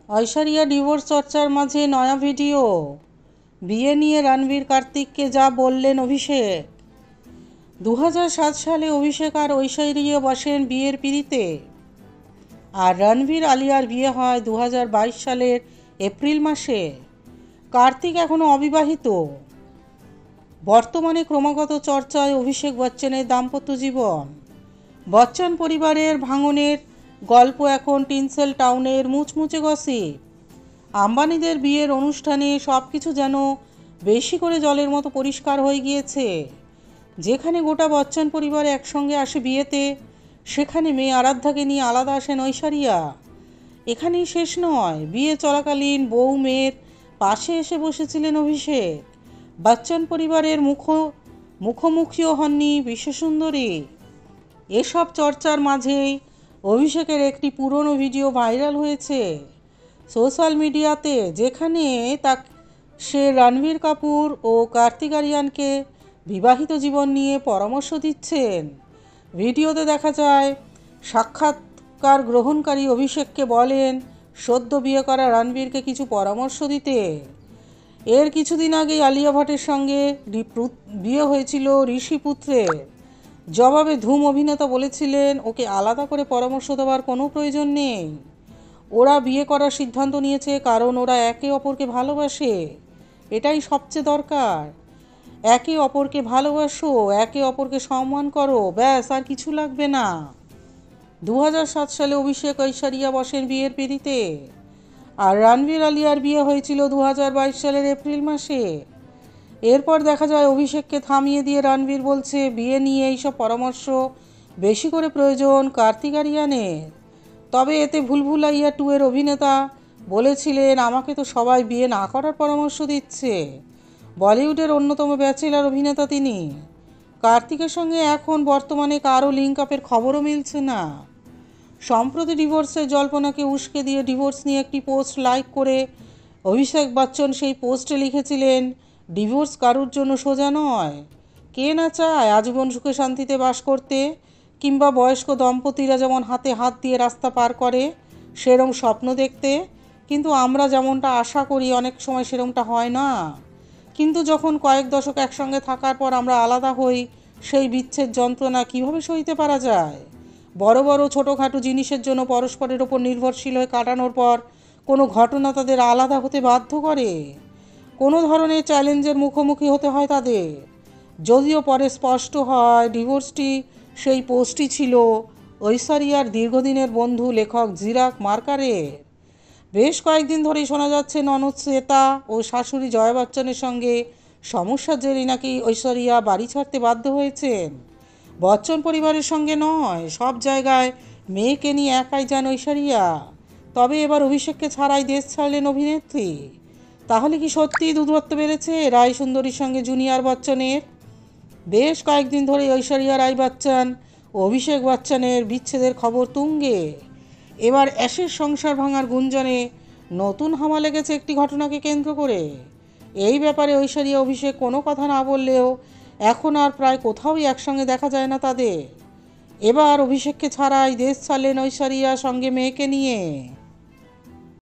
Aishwarya divorce চর্চার মাঝে নয়া ভিডিও। বিয়ে নিয়ে রণবীর কার্তিককে যা বললেন অভিষেক। 2007 সালে অভিষেক আর ঐশ্বরিয়া বসেন বিয়ের পিঁড়িতে, আর রণবীর আলিয়ার বিয়ে হয় 2022 সালের এপ্রিল মাসে। কার্তিক এখনও অবিবাহিত। বর্তমানে ক্রমাগত চর্চায় অভিষেক বচ্চনের দাম্পত্য জীবন। বচ্চন পরিবারের ভাঙনের গল্প এখন টিনসেল টাউনের মুচমুচে গসিপ। আম্বানিদের বিয়ের অনুষ্ঠানে সব কিছু যেন বেশি করে জলের মতো পরিষ্কার হয়ে গিয়েছে। যেখানে গোটা বচ্চন পরিবার একসঙ্গে আসে বিয়েতে, সেখানে মেয়ে আরাধ্যাকে নিয়ে আলাদা আসেন ঐশ্বরিয়া। এখানেই শেষ নয়, বিয়ে চলাকালীন বউ মেয়ের পাশে এসে বসেছিলেন অভিষেক। বচ্চন পরিবারের মুখোমুখিও হননি বিশ্বসুন্দরী। এসব চর্চার মাঝেই অভিষেকের একটি পুরনো ভিডিও ভাইরাল হয়েছে সোশ্যাল মিডিয়াতে, যেখানে সে রণবীর কাপুর ও কার্তিক আরিয়ানকে বিবাহিত জীবন নিয়ে পরামর্শ দিচ্ছেন। ভিডিওতে দেখা যায় সাক্ষাৎকার গ্রহণকারী অভিষেককে বলেন সদ্য বিয়ে করা রণবীরকে কিছু পরামর্শ দিতে। এর কিছুদিন আগেই আলিয়া ভট্টের সঙ্গে বিয়ে হয়েছিল ঋষি পুত্রের। জবাবে ধুম অভিনেতা বলেছিলেন ওকে আলাদা করে পরামর্শ দেওয়ার কোনো প্রয়োজন নেই। ওরা বিয়ে করার সিদ্ধান্ত নিয়েছে কারণ ওরা একে অপরকে ভালোবাসে, এটাই সবচেয়ে দরকার। একে অপরকে ভালোবাসো, একে অপরকে সম্মান করো, ব্যাস আর কিছু লাগবে না। 2007 সালে অভিষেক ঐশ্বরিয়া বসেন বিয়ের পিঁড়িতে, আর রণবীর আলিয়ার বিয়ে হয়েছিল 2022 সালের এপ্রিল মাসে। এরপর দেখা যায় অভিষেককে থামিয়ে দিয়ে রণবীর বলছে বিয়ে নিয়ে এইসব পরামর্শ বেশি করে প্রয়োজন কার্তিক আরিয়ানের। তবে এতে ভুলভুলাইয়া 2 এর অভিনেতা বলেছিলেন আমাকে তো সবাই বিয়ে না করার পরামর্শ দিচ্ছে। বলিউডের অন্যতম ব্যাচেলার অভিনেতা তিনি। কার্তিকের সঙ্গে এখন বর্তমানে কারও লিঙ্ক আপের খবরও মিলছে না। সম্প্রতি ডিভোর্সের জল্পনাকে উস্কে দিয়ে ডিভোর্স নিয়ে একটি পোস্ট লাইক করে অভিষেক বচ্চন সেই পোস্টে লিখেছিলেন ডিভোর্স কারুর জন্য সোজা নয়। কে না চায় আজীবন সুখে শান্তিতে বাস করতে, কিংবা বয়স্ক দম্পতিরা যেমন হাতে হাত দিয়ে রাস্তা পার করে সেরম স্বপ্ন দেখতে। কিন্তু আমরা যেমনটা আশা করি অনেক সময় সেরমটা হয় না। কিন্তু যখন কয়েক দশক একসঙ্গে থাকার পর আমরা আলাদা হই, সেই বিচ্ছেদ যন্ত্রণা কীভাবে সইতে পারা যায়? বড় বড় ছোটোখাটো জিনিসের জন্য পরস্পরের ওপর নির্ভরশীল হয়ে কাটানোর পর কোনো ঘটনা তাদের আলাদা হতে বাধ্য করে। কোনো ধরনের চ্যালেঞ্জের মুখোমুখি হতে হয় তাদের। যদিও পরে স্পষ্ট হয় ডিভোর্সটি সেই পোস্টই ছিল ঐশ্বরিয়ার দীর্ঘদিনের বন্ধু লেখক জিরাক মার্কারের। বেশ কয়েকদিন ধরেই শোনা যাচ্ছে ননদ শ্বেতা ও শাশুড়ি জয়া বচ্চনের সঙ্গে সমস্যার জেরে নাকি ঐশ্বরিয়া বাড়ি ছাড়তে বাধ্য হয়েছেন। বচ্চন পরিবারের সঙ্গে নয়, সব জায়গায় মেয়েকে নিয়ে একাই যান ঐশ্বরিয়া। তবে এবার অভিষেককে ছাড়াই দেশ ছাড়লেন অভিনেত্রী। তাহলে কি সত্যিই দূরত্ব বেড়েছে রায় সুন্দরীর সঙ্গে জুনিয়র বচ্চনের? বেশ কয়েকদিন ধরে ঐশ্বরিয়া রায় বচ্চন ও অভিষেক বচ্চনের বিচ্ছেদের খবর তুঙ্গে। এবার অ্যাশের সংসার ভাঙার গুঞ্জনে নতুন হামা লেগেছে একটি ঘটনাকে কেন্দ্র করে। এই ব্যাপারে ঐশ্বরিয়া অভিষেক কোনো কথা না বললেও এখন আর প্রায় কোথাওই একসঙ্গে দেখা যায় না তাদের। এবার অভিষেককে ছাড়াই দেশ ছাড়লেন ঐশ্বরিয়া সঙ্গে মেয়েকে নিয়ে।